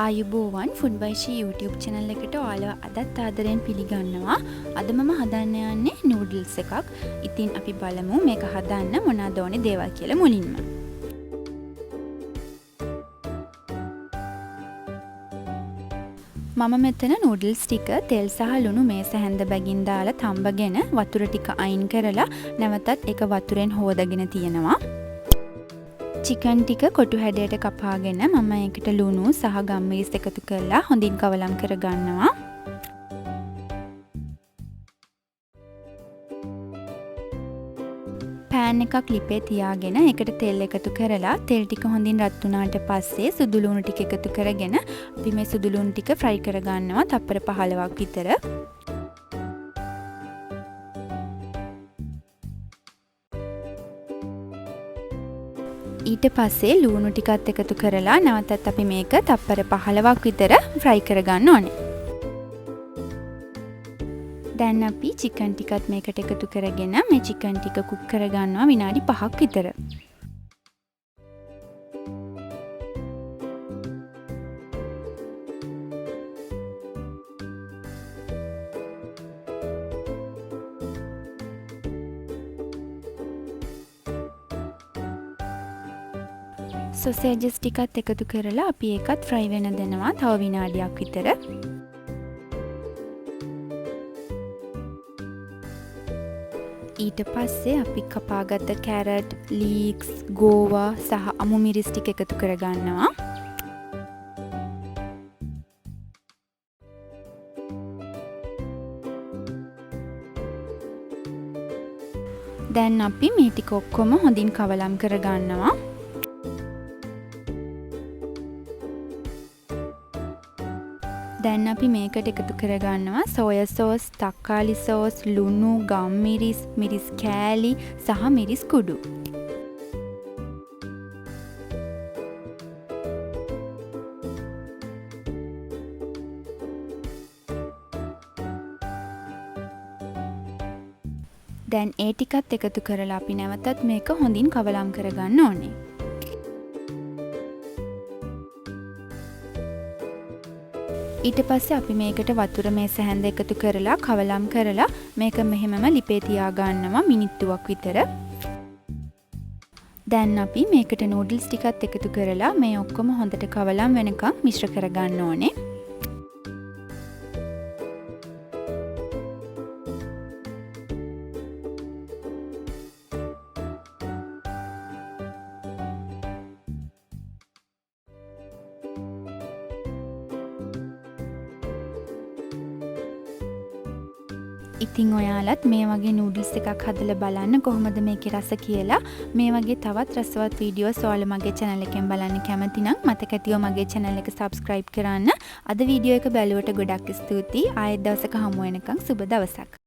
ආයුබෝවන් food වයිෂී YouTube channel එකට ඔයාලව අදත් ආදරයෙන් පිළිගන්නවා. අද මම හදන්න යන්නේ noodles එකක්. ඉතින් අපි බලමු මේක හදන්න මොනවද ඕනේ දේවල් කියලා මුලින්ම. මම මෙතන noodles ටික තෙල් සහ ලුණු මේස හැන්ද බැගින් දාලා තඹගෙන වතුර ටික අයින් කරලා නැවතත් ඒක වතුරෙන් හොදගෙන තියෙනවා. චිකන් ටික කොටු හැඩයට කපාගෙන මම ඒකට ලුණු සහ ගම්මිරිස් එකතු කරලා හොඳින් කවලම් කරගන්නවා. පෑන් එකක් ලිපේ තියාගෙන ඒකට තෙල් එකතු කරලා තෙල් ටික හොඳින් රත් වුණාට පස්සේ සුදු ලුණු ටික එකතු කරගෙන අපි මේ සුදු ලුණු ටික ෆ්‍රයි කරගන්නවා තප්පර 15ක් විතර. ඊට පස්සේ ලුණු ටිකත් එකතු කරලා නැවතත් අපි මේක තප්පර 15ක් විතර ෆ්‍රයි කරගන්න ඕනේ. දැන් අපි චිකන් ටිකත් මේකට එකතු කරගෙන මේ චිකන් ටික කුක් කරගන්නවා විනාඩි 5ක් විතර. සොසේජස් ටිකත් එකතු කරලා අපි ඒකත් ෆ්‍රයි වෙන දෙනවා තව විනාඩියක් විතර. ඊට පස්සේ අපි කපාගත්ත කැරට්, ලීක්ස්, ගෝවා සහ අමු මිරිස් ටික එකතු කරගන්නවා. දැන් අපි මේ ටික ඔක්කොම හොඳින් කවලම් කරගන්නවා. දැන් අපි මේකට එකතු කරගන්නවා සෝයා සෝස්, තක්කාලි සෝස්, ලුණු, ගම්මිරිස්, මිරිස් කෑලි සහ මිරිස් කුඩු. දැන් ඒ ටිකත් එකතු කරලා අපි නැවතත් මේක හොඳින් කවලම් කරගන්න ඕනේ. ඊට පස්සේ අපි මේකට වතුර මේස හැන්ද එකතු කරලා කවලම් කරලා මේක මෙහෙමම ලිපේ තියාගන්නවා මිනිත්තුවක් විතර. දැන් අපි මේකට noodles ටිකත් එකතු කරලා මේ ඔක්කොම හොඳට කවලම් වෙනකම් මිශ්‍ර කරගන්න ඕනේ. ඉතින් ඔයාලත් මේ වගේ noodles එකක් හදලා බලන්න කොහොමද මේකේ රස කියලා. මේ වගේ තවත් රසවත් වීඩියෝස් ඔයාලා මගේ channel එකෙන් බලන්න කැමති නම් මතක ඇතිව මගේ channel එක subscribe කරන්න. අද වීඩියෝ එක බැලුවට ගොඩක් ස්තුතියි. ආයෙත් දවසක හමු වෙනකන් සුබ දවසක්.